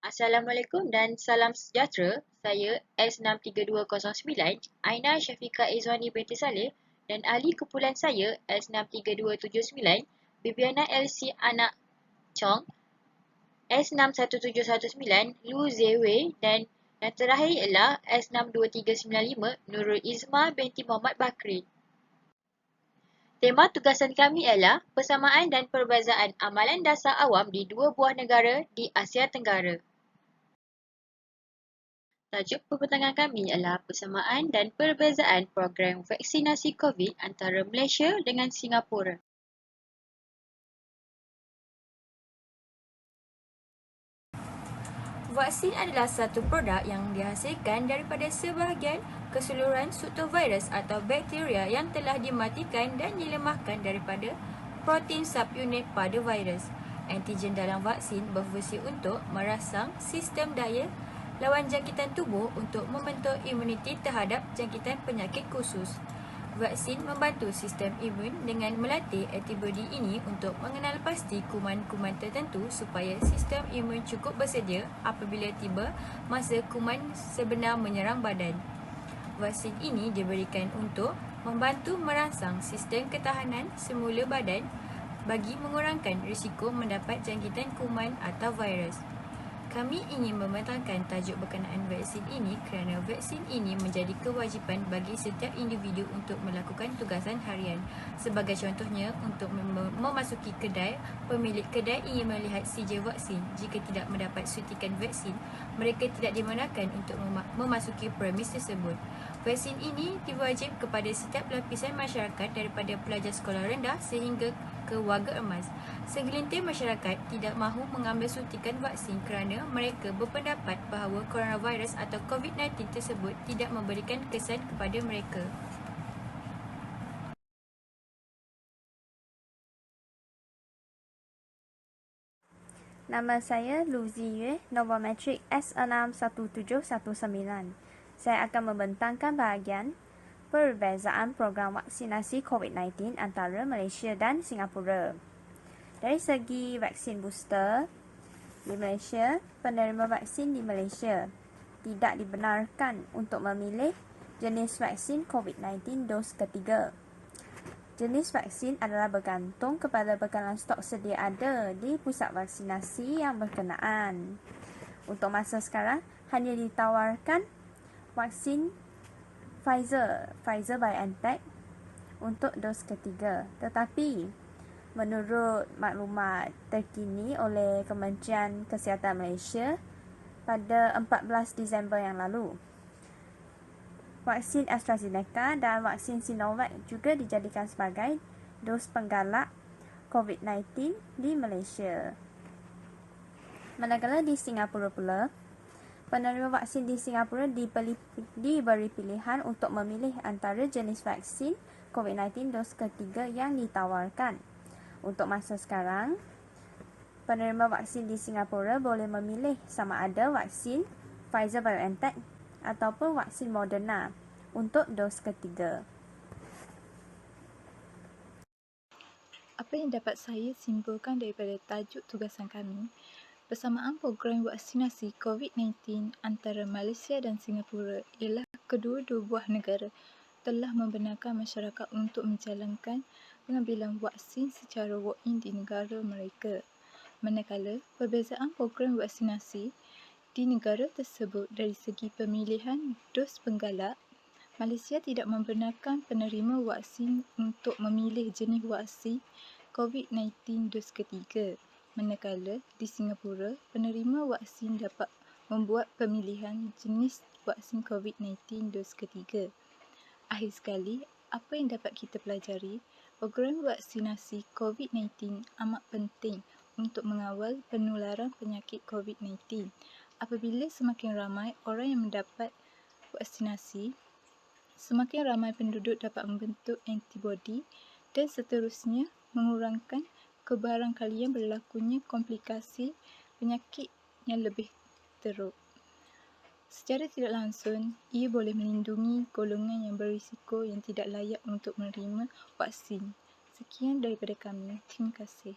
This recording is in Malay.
Assalamualaikum dan salam sejahtera. Saya S63209, Aina Syafiqah Izwani binti Saleh dan ahli kumpulan saya S63279, Bibiana Elsie Anak Chong, S61719, Lu Zewei dan yang terakhir ialah S62395, Nurul Izma binti Muhammad Bakri. Tema tugasan kami ialah persamaan dan perbezaan amalan dasar awam di dua buah negara di Asia Tenggara. Tajuk pembentangan kami ialah persamaan dan perbezaan program vaksinasi COVID antara Malaysia dengan Singapura. Vaksin adalah satu produk yang dihasilkan daripada sebahagian keseluruhan struktur virus atau bakteria yang telah dimatikan dan dilemahkan daripada protein subunit pada virus. Antigen dalam vaksin berfungsi untuk merangsang sistem daya lawan jangkitan tubuh untuk membentuk imuniti terhadap jangkitan penyakit khusus. Vaksin membantu sistem imun dengan melatih antibodi ini untuk mengenal pasti kuman-kuman tertentu supaya sistem imun cukup bersedia apabila tiba masa kuman sebenar menyerang badan. Vaksin ini diberikan untuk membantu merangsang sistem ketahanan semula badan bagi mengurangkan risiko mendapat jangkitan kuman atau virus. Kami ingin membentangkan tajuk berkenaan vaksin ini kerana vaksin ini menjadi kewajipan bagi setiap individu untuk melakukan tugasan harian. Sebagai contohnya, untuk memasuki kedai, pemilik kedai ingin melihat sijil vaksin. Jika tidak mendapat suntikan vaksin, mereka tidak dibenarkan untuk memasuki premis tersebut. Vaksin ini diwajib kepada setiap lapisan masyarakat daripada pelajar sekolah rendah sehingga ke warga emas. Segelintir masyarakat tidak mahu mengambil suntikan vaksin kerana mereka berpendapat bahawa coronavirus atau COVID-19 tersebut tidak memberikan kesan kepada mereka. Nama saya Lu Ziyue, nombor matrik S61719. Saya akan membentangkan bahagian perbezaan program vaksinasi COVID-19 antara Malaysia dan Singapura. Dari segi vaksin booster, di Malaysia, penerima vaksin di Malaysia tidak dibenarkan untuk memilih jenis vaksin COVID-19 dos ketiga. Jenis vaksin adalah bergantung kepada bekalan stok sedia ada di pusat vaksinasi yang berkenaan. Untuk masa sekarang, hanya ditawarkan vaksin Pfizer-BioNTech untuk dos ketiga. Tetapi, menurut maklumat terkini oleh Kementerian Kesihatan Malaysia pada 14 Disember yang lalu, vaksin AstraZeneca dan vaksin Sinovac juga dijadikan sebagai dos penggalak COVID-19 di Malaysia. Manakala di Singapura pula, penerima vaksin di Singapura diberi pilihan untuk memilih antara jenis vaksin COVID-19 dos ketiga yang ditawarkan. Untuk masa sekarang, penerima vaksin di Singapura boleh memilih sama ada vaksin Pfizer-BioNTech ataupun vaksin Moderna untuk dos ketiga. Apa yang dapat saya simpulkan daripada tajuk tugasan kami, persamaan program vaksinasi COVID-19 antara Malaysia dan Singapura ialah kedua-dua buah negara telah membenarkan masyarakat untuk menjalankan pengambilan vaksin secara walk-in di negara mereka. Manakala perbezaan program vaksinasi di negara tersebut dari segi pemilihan dos penggalak, Malaysia tidak membenarkan penerima vaksin untuk memilih jenis vaksin COVID-19 dos ketiga. Manakala di Singapura, penerima vaksin dapat membuat pemilihan jenis vaksin COVID-19 dos ketiga. Akhir sekali, apa yang dapat kita pelajari, program vaksinasi COVID-19 amat penting untuk mengawal penularan penyakit COVID-19. Apabila semakin ramai orang yang mendapat vaksinasi, semakin ramai penduduk dapat membentuk antibodi dan seterusnya mengurangkan kebarangkalian berlakunya komplikasi penyakit yang lebih teruk. Secara tidak langsung, ia boleh melindungi golongan yang berisiko yang tidak layak untuk menerima vaksin. Sekian daripada kami. Terima kasih.